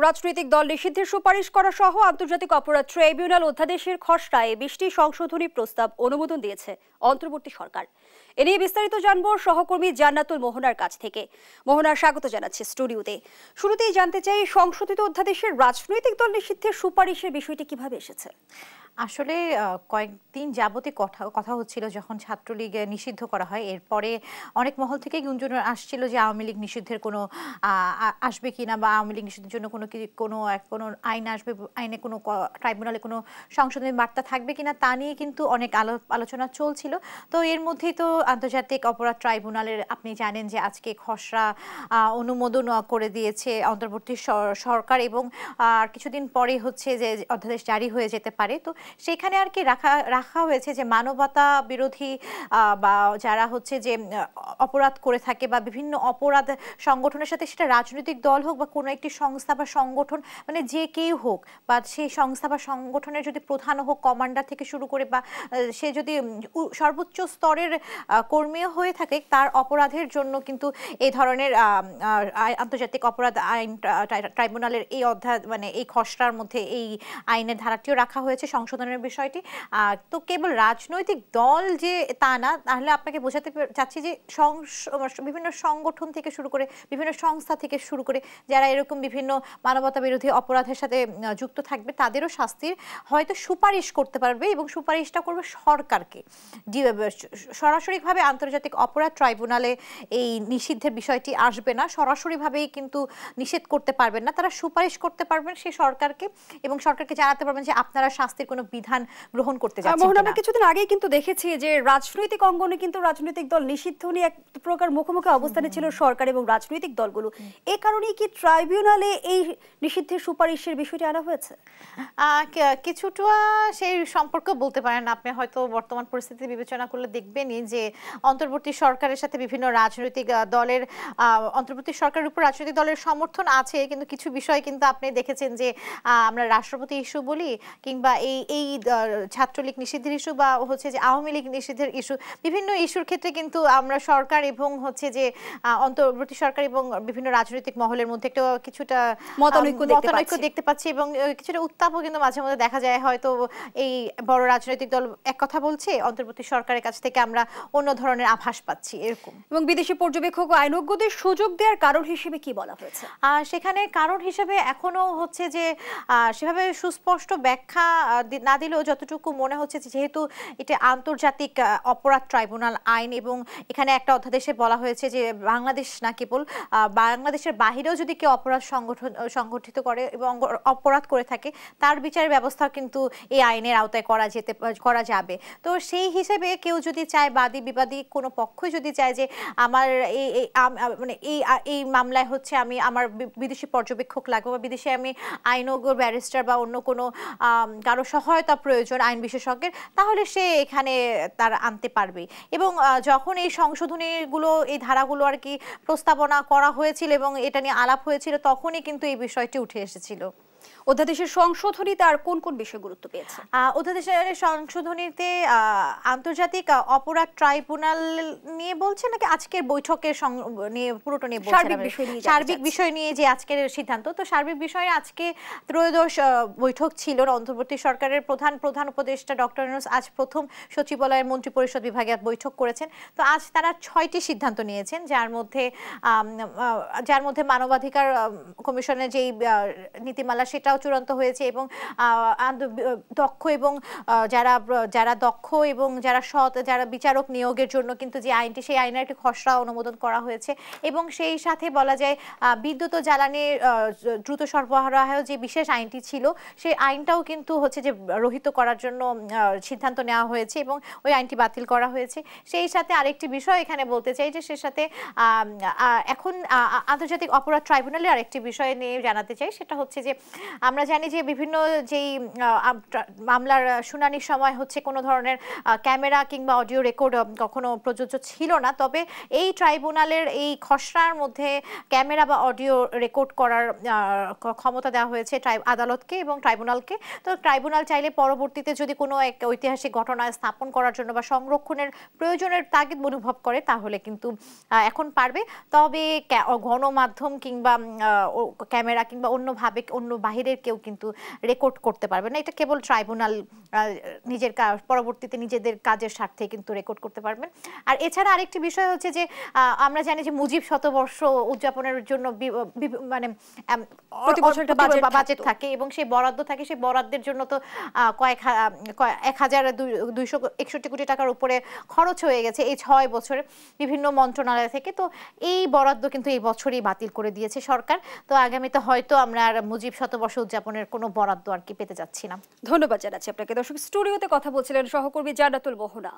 রাজনৈতিক দল নিষিদ্ধের সুপারিশ করা সহ আন্তর্জাতিক অপরাধ ট্রাইব্যুনাল অধ্যাদেশের খসড়ায় ২০টি সংশোধনী প্রস্তাব অনুমোদন দিয়েছে অন্তর্বর্তী সরকার। এ নিয়ে বিস্তারিত জানবো সহকর্মী জান্নাতুল মোহনার কাছ থেকে। মোহনার স্বাগত জানাচ্ছি স্টুডিওতে। শুরুতেই জানতে চাই, সংশোধিত অধ্যাদেশের রাজনৈতিক দল নিষিদ্ধের সুপারিশের বিষয়টি কিভাবে এসেছে? আসলে কয়েকদিন যাবতই কথা হচ্ছিল যখন ছাত্রলীগ নিষিদ্ধ করা হয়, এরপরে অনেক মহল থেকে গুঞ্জন আসছিল যে আওয়ামী লীগ নিষিদ্ধের কোনো আসবে কিনা, বা আওয়ামী লীগ নিষিদ্ধের জন্য কোনো আইন আসবে, আইনে কোনো ট্রাইব্যুনালে কোনো সংশোধনী বার্তা থাকবে কিনা তা নিয়ে কিন্তু অনেক আলোচনা চলছিল। তো এর মধ্যেই তো আন্তর্জাতিক অপরাধ ট্রাইব্যুনালের আপনি জানেন যে আজকে খসড়া অনুমোদন করে দিয়েছে অন্তর্বর্তী সরকার, এবং কিছুদিন পরে হচ্ছে যে অধ্যাদেশ জারি হয়ে যেতে পারে। তো সেখানে আর কি রাখা হয়েছে যে মানবতা বিরোধী বা যারা হচ্ছে যে অপরাধ করে থাকে বা বিভিন্ন অপরাধ সংগঠনের সাথে, সেটা রাজনৈতিক দল হোক বা কোনো একটি সংস্থা বা সংগঠন, মানে যে কেউ হোক, বা সেই সংস্থা বা সংগঠনের যদি প্রধান হোক, কমান্ডার থেকে শুরু করে, বা সে যদি সর্বোচ্চ স্তরের কর্মীও হয়ে থাকে, তার অপরাধের জন্য কিন্তু এই ধরনের আন্তর্জাতিক অপরাধ আইন ট্রাইব্যুনালের এই মানে এই খসড়ার মধ্যে এই আইনের ধারাটিও রাখা হয়েছে সংশোধনের বিষয়টি। তো কেবল রাজনৈতিক দল যে তা না, তাহলে আপনাকে বোঝাতে চাচ্ছি যে বিভিন্ন সংগঠন থেকে শুরু করে, বিভিন্ন সংস্থা থেকে শুরু করে যারা এরকম বিভিন্ন মানবতা বিরোধী অপরাধের সাথে যুক্ত থাকবে, তাদেরও শাস্তির হয়তো সুপারিশ করতে পারবে, এবং সুপারিশটা করবে সরকারকে। সরাসরিভাবে আন্তর্জাতিক অপরাধ ট্রাইব্যুনালে এই নিষিদ্ধের বিষয়টি আসবে না, সরাসরিভাবেই কিন্তু নিষেধ করতে পারবেন না, তারা সুপারিশ করতে পারবেন সেই সরকারকে, এবং সরকারকে জানাতে পারবেন যে আপনারা শাস্তির কোনো বিধান গ্রহণ করতে যাচ্ছেন কিনা। আমরা কিছুদিন আগেই কিন্তু দেখেছি যে রাজনৈতিক অঙ্গনে কিন্তু রাজনৈতিক দল নিষিদ্ধ নিয়ে এক প্রকার মুখোমুখি অবস্থানে ছিল সরকার এবং রাজনৈতিক দলগুলো। এই কারণেই কি ট্রাইব্যুনালে এই নিষিদ্ধের সুপারিশের বিষয়টি আনা হয়েছে? কিছুটা সেই সম্পর্ক বলতে পারেন। আপনি হয়তো বর্তমান পরিস্থিতি বিবেচনা করলে দেখবেনই যে অন্তর্বর্তী সরকারের সাথে বিভিন্ন রাজনৈতিক দলের, অন্তর্বর্তী সরকারের উপর রাজনৈতিক দলের সমর্থন আছে, কিন্তু কিছু বিষয় কিন্তু আপনি দেখেছেন যে আমরা রাষ্ট্রপতি ইস্যু বলি, কিংবা এই ছাত্রলীগ নিষিদ্ধের ইস্যু, বা হচ্ছে যে আওয়ামী লীগ নিষিদ্ধের ইস্যু, বিভিন্ন ইস্যুর ক্ষেত্রে কিন্তু আমরা সরকার এবং হচ্ছে যে অন্তর্বর্তী সরকার এবং বিভিন্ন রাজনৈতিক মহলের মধ্যে একটা কিছুটা মতানৈক্য দেখতে পাচ্ছি, এবং কিছুটা উত্তাপও কিন্তু মাঝে মধ্যে দেখা যায়। হয়তো এই বড় রাজনৈতিক দল এক কথা বলছে, অন্তর্বর্তী সরকারের কাছ থেকে আমরা অন্য ধরনের আভাস পাচ্ছি এরকম। এবং বিদেশি পর্যবেক্ষক ও আইনজ্ঞদের সুযোগ দেওয়ার কারণ হিসেবে কি বলা হয়েছে? সেখানে কারণ হিসেবে এখনো হচ্ছে যে সেভাবে সুস্পষ্ট ব্যাখ্যা না দিলেও যতটুকু মনে হচ্ছে যেহেতু এটা আন্তর্জাতিক অপরাধ ট্রাইব্যুনাল আইন, এবং এখানে একটা অধ্যাদেশে বলা হয়েছে যে বাংলাদেশ না, কেবল বাংলাদেশের বাহিরেও যদি কেউ অপরাধ সংগঠিত করে এবং অপরাধ করে থাকে, তার বিচার ব্যবস্থা কিন্তু এই আইনের আওতায় করা যাবে। তো সেই হিসেবে কেউ যদি চায়, বাদী বিবাদী কোনো পক্ষই যদি চায় যে আমার মানে এই মামলায় হচ্ছে আমি আমার বিদেশি পর্যবেক্ষক লাগবে, বা বিদেশে আমি আইনজ্ঞ, ব্যারিস্টার বা অন্য কোনো কারো সহায়তা প্রয়োজন আইন বিশেষজ্ঞের, তাহলে সে এখানে তার আনতে পারবে। এবং যখন এই সংশোধনীগুলো, এই ধারাগুলো আর কি প্রস্তাবনা করা হয়েছিল এবং এটা নিয়ে আলাপ হয়েছিল, তখনই কিন্তু এই বিষয়টি উঠে এসেছিল। অধ্যাদেশের সংশোধনীতে আর কোন কোন বিষয় গুরুত্ব পেয়েছে? অধ্যাদেশের সংশোধনীতে আন্তর্জাতিক অপরাধ ট্রাইব্যুনাল নিয়ে বলছে নাকি আজকের বৈঠকের নিয়ে পুরোটা নিয়ে বলছে? সার্বিক বিষয় নিয়ে যে আজকের সিদ্ধান্ত, তো সার্বিক বিষয়ে আজকে ত্রয়োদশ বৈঠক ছিল অন্তর্বর্তী সরকারের প্রধান উপদেষ্টা ডক্টর ইউনূস আজ প্রথম সচিবালয়ের মন্ত্রিপরিষদ বিভাগে বৈঠক করেছেন। তো আজ তারা ৬টি সিদ্ধান্ত নিয়েছেন, যার মধ্যে মানবাধিকার কমিশনের যেই নীতিমালা সেটাও চূড়ান্ত হয়েছে, এবং দক্ষ এবং যারা দক্ষ এবং যারা সৎ, যারা বিচারক নিয়োগের জন্য কিন্তু যে আইনটি, সেই আইনের একটি খসড়া অনুমোদন করা হয়েছে। এবং সেই সাথে বলা যায় বিদ্যুৎ ও জ্বালানির দ্রুত সরবরাহ যে বিশেষ আইনটি ছিল, সেই আইনটাও কিন্তু হচ্ছে যে রহিত করার জন্য সিদ্ধান্ত নেওয়া হয়েছে, এবং ওই আইনটি বাতিল করা হয়েছে। সেই সাথে আরেকটি বিষয় এখানে বলতে চাই যে সে সাথে এখন আন্তর্জাতিক অপরাধ ট্রাইব্যুনালের আরেকটি বিষয় নিয়ে জানাতে চাই, সেটা হচ্ছে যে আমরা জানি যে বিভিন্ন যেই মামলার শুনানির সময় হচ্ছে কোনো ধরনের ক্যামেরা কিংবা অডিও রেকর্ড কখনো প্রযোজ্য ছিল না, তবে এই ট্রাইব্যুনালের এই খসড়ার মধ্যে ক্যামেরা বা অডিও রেকর্ড করার ক্ষমতা দেওয়া হয়েছে আদালতকে এবং ট্রাইব্যুনালকে। তো ট্রাইব্যুনাল চাইলে পরবর্তীতে যদি কোনো এক ঐতিহাসিক ঘটনা স্থাপন করার জন্য বা সংরক্ষণের প্রয়োজনের তাগিদ অনুভব করে তাহলে কিন্তু এখন পারবে। তবে গণমাধ্যম কিংবা ক্যামেরা কিংবা অন্যভাবে অন্য বাহিরের কেউ কিন্তু রেকর্ড করতে পারবে না। এটা কেবল ট্রাইব্যুনাল নিজের পরবর্তীতে নিজেদের কাজের স্বার্থে কিন্তু রেকর্ড করতে পারবেন। আর এছাড়া আরেকটি বিষয় হচ্ছে যে আমরা জানি যে মুজিব শতবর্ষ উদযাপনের জন্য মানে বাজেট থাকে এবং সেই বরাদ্দ থাকে, সেই বরাদ্দের জন্য তো 1261 কোটি টাকার উপরে খরচ হয়ে গেছে এই 6 বছরে বিভিন্ন মন্ত্রণালয় থেকে। তো এই বরাদ্দ কিন্তু এই বছরই বাতিল করে দিয়েছে সরকার। তো আগামীতে হয়তো আমরা আর মুজিব শতবর্ষ উদযাপনের কোনো বরাদ্দ আর কি পেতে যাচ্ছি না। ধন্যবাদ জানাচ্ছি আপনাকে। দর্শক, স্টুডিওতে কথা বলছিলেন সহকর্মী জান্নাতুল মোহনা।